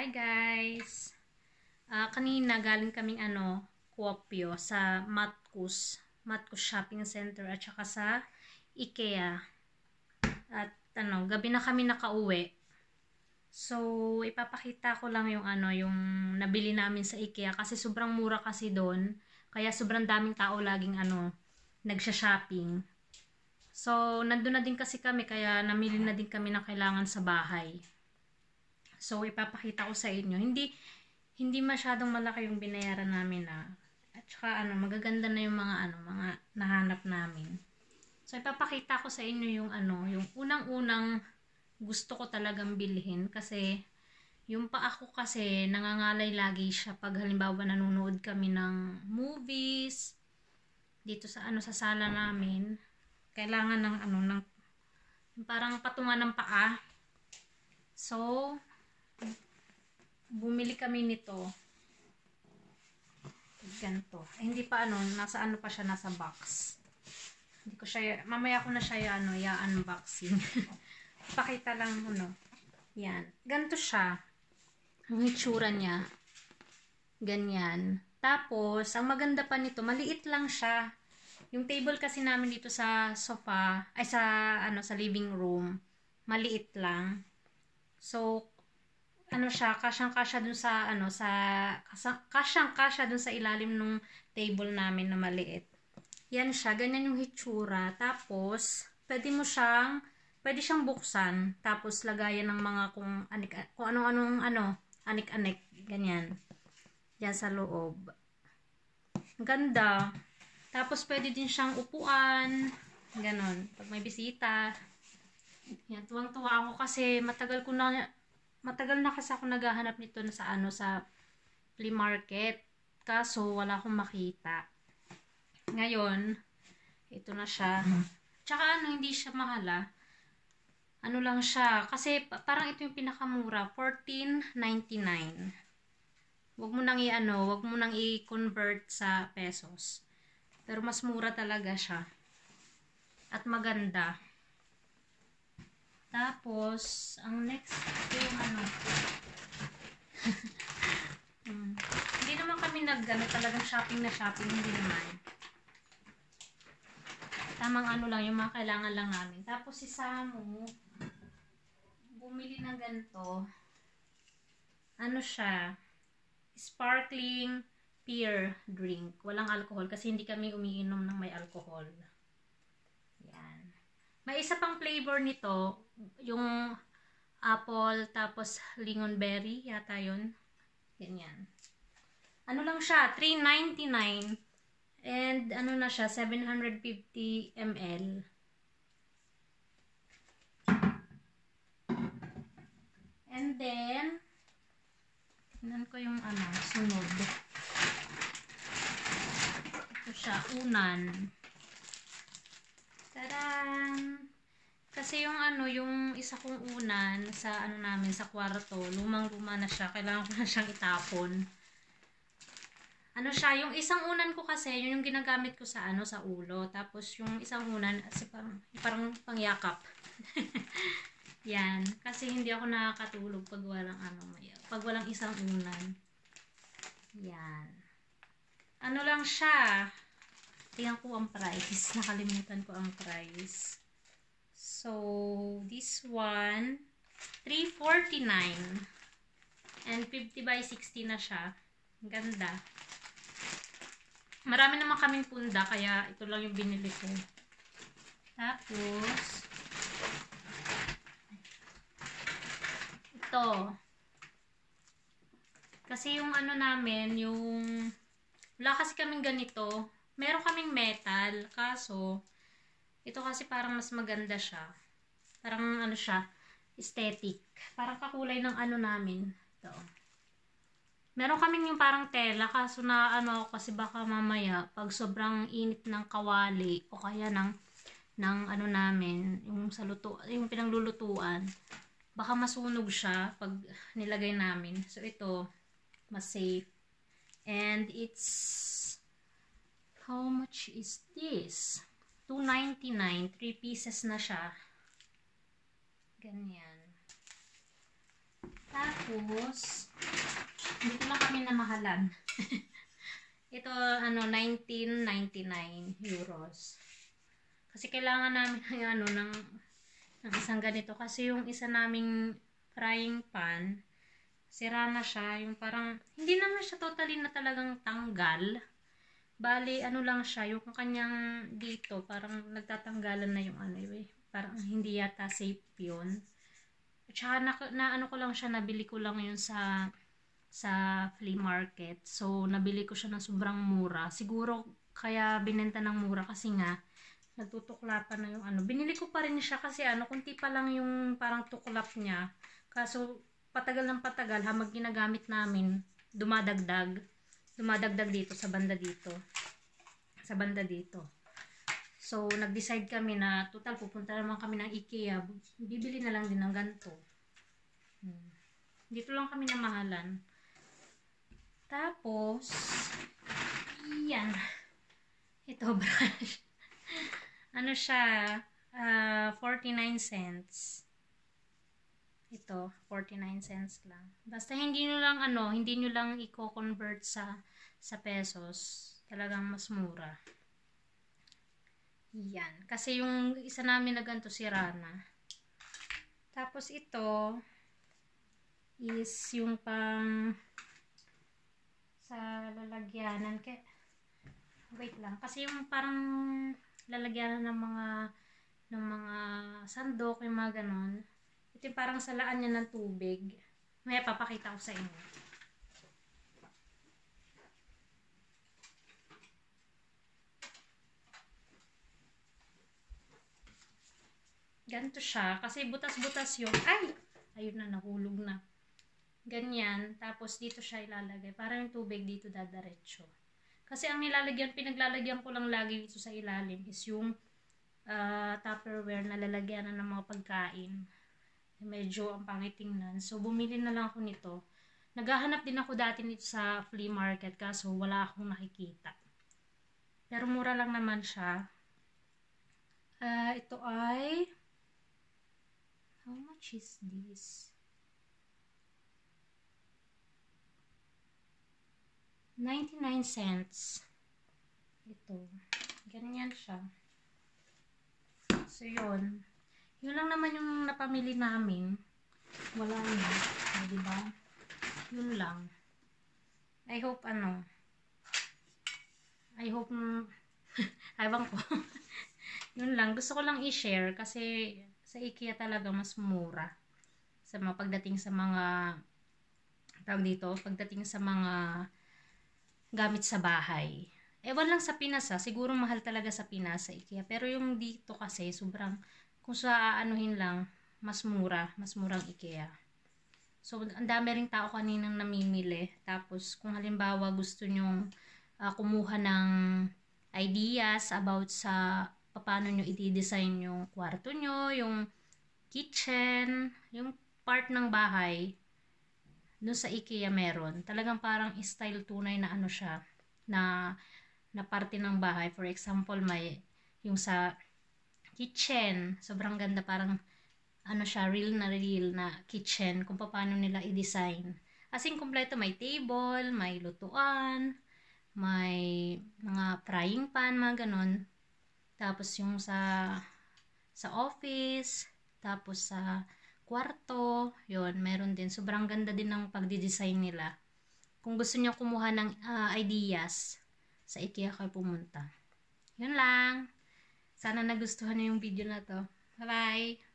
Hi guys! Kanina galing kaming Kuopio sa Matkus Shopping Center at saka sa IKEA. At gabi na kami nakauwi. So, ipapakita ko lang yung yung nabili namin sa IKEA kasi sobrang mura kasi doon. Kaya sobrang daming tao laging nagsha-shopping. So, nandun na din kasi kami kaya namili na din kami ng kailangan sa bahay. So, ipapakita ko sa inyo. Hindi masyadong malaki yung binayaran namin At saka magaganda na yung mga mga nahanap namin. So, ipapakita ko sa inyo yung yung unang-unang gusto ko talagang bilhin kasi yung pa ako kasi nangangalay lagi siya pag halimbawa nanonood kami ng movies dito sa sa sala namin. Kailangan ng ng parang patungan ng paa. So, bumili kami nito. Ganito. Hindi pa nasa pa siya, nasa box. Hindi ko siya, mamaya ko na siya i-unboxing. Pakita lang Yan. Ganito siya. Ang itsura niya. Ganyan. Tapos, ang maganda pa nito, maliit lang siya. Yung table kasi namin dito sa sofa, ay sa living room, maliit lang. So, siya, kasyang-kasya dun sa kasyang-kasya dun sa ilalim ng table namin na maliit. Yan siya, ganyan yung hitsura. Tapos, pwede siyang buksan. Tapos, lagayan ng mga kung anong anik-anik. Ganyan. Yan sa loob. Ganda. Tapos, pwede din siyang upuan. Ganon. Pag may bisita. Yan, tuwang-tuwa ako kasi matagal na kasi ako naghahanap nito sa sa flea market. Kaso, wala akong makita. Ngayon, ito na siya. Tsaka hindi siya mahal lang siya. Kasi parang ito yung pinakamura. $14.99. Wag mo nang i-convert sa pesos. Pero mas mura talaga siya. At maganda. Tapos, ang next yung hindi naman kami talagang shopping na shopping, hindi naman. Tamang lang, yung mga kailangan lang namin. Tapos si Samu, bumili ng ganito. Siya, sparkling pear drink. Walang alcohol kasi hindi kami umiinom ng may alcohol. Yan. May isa pang flavor nito, yung apple, tapos lingonberry, yata yun. Ganyan. Lang siya, $3.99. And na siya, 750 ml. And then, tingnan ko yung sunod. Ito siya, unan. Tadaan! Kasi yung isa kong unan sa namin sa kwarto, lumang-luma na siya. Kailangan ko na siyang itapon. Siya, yung isang unan ko kasi, yun yung ginagamit ko sa sa ulo. Tapos yung isang unan, parang pangyakap. Yan. Kasi hindi ako nakakatulog pag walang pag walang isang unan. Yan. Lang siya. Tingnan ko ang price. Nakalimutan ko ang price. So, this one, $3.49. And 50 by 60 na siya. Ganda. Marami naman kaming punda, kaya ito lang yung binili ko. Tapos, ito. Kasi yung namin, wala kasi kaming ganito. Meron kaming metal, kaso, ito kasi parang mas maganda siya. Parang siya, aesthetic. Parang kakulay ng namin. Ito. Meron kaming yung parang tela, kaso na kasi baka mamaya, pag sobrang init ng kawali, o kaya ng namin, yung yung pinanglulutuan, baka masunog siya pag nilagay namin. So, ito, mas safe. And it's, how much is this? $2.99. 3 pieces na siya. Ganyan. Tapos, Dito lang kami namahalan. Ito, 1999 euros. Kasi kailangan namin ng isang ganito. Kasi yung isa naming frying pan, sira na siya. Yung parang, hindi naman siya totally na talagang tanggal. Bali, lang siya, yung kanyang dito, parang nagtatanggalan na yung parang hindi yata safe yun. At saka ko lang siya, nabili ko lang yun sa flea market. So, nabili ko siya ng sobrang mura. Siguro, kaya binenta ng mura kasi nga, nagtutuklapan na yung Binili ko pa rin siya kasi kunti pa lang yung parang tuklap niya. Kaso, patagal ng patagal, habang ginagamit namin, dumadagdag dito sa banda dito. Sa banda dito. So, nag-decide kami na, total, pupunta naman kami ng IKEA. Bibili na lang din ng ganito. Dito lang kami namahalan. Tapos, yan. Ito, brush. Siya, 49 cents. Ito, 49 cents lang. Basta hindi nyo lang i-convert sa pesos. Talagang mas mura. Yan. Kasi yung isa namin na ganito, sira na. Tapos ito, is yung pang sa lalagyanan. Wait lang. Kasi yung parang lalagyanan ng mga sandok, yung mga ganon. Ito yung parang salaan niya ng tubig. May papakita ko sa inyo. Ganito siya. Kasi butas-butas yung ayun na, nahulog na. Ganyan. Tapos dito siya ilalagay. Para yung tubig dito dadaretso. Kasi ang pinaglalagyan ko lang lagi dito sa ilalim is yung Tupperware na lalagyan ng mga pagkain. Medyo ang pangitingnan. So, bumili na lang ako nito. Naghahanap din ako dati nito sa flea market kaso wala akong nakikita. Pero mura lang naman siya. Ito ay how much is this? 99 cents. Ito. Ganyan siya. So, yun. Yun lang naman yung napamili namin. Wala na. Diba? Yun lang. I hope aywan ko. Yun lang. Gusto ko lang i-share kasi sa IKEA talaga mas mura. Pagdating sa mga pagdating sa mga gamit sa bahay. Ewan lang sa Pinas siguro mahal talaga sa Pinas sa IKEA. Pero yung dito kasi sobrang, kung sa lang, mas murang IKEA. So, ang dami ring tao kaninang namimili. Tapos, kung halimbawa gusto nyong kumuha ng ideas about sa paano nyo i-design yung kwarto nyo, yung kitchen, yung part ng bahay, doon sa IKEA meron. Talagang parang style tunay na siya, na parte ng bahay. For example, may yung sa kitchen, sobrang ganda, parang siya, real na kitchen, kung paano nila i-design. As in, kompleto, may table, may lutuan, may mga frying pan, mga ganon. Tapos yung sa office, tapos sa kwarto, yun, meron din. Sobrang ganda din ng pagdi-design nila. Kung gusto niyo kumuha ng ideas, sa IKEA kayo pumunta. Yun lang. Sana nagustuhan niyo yung video na to. Bye-bye!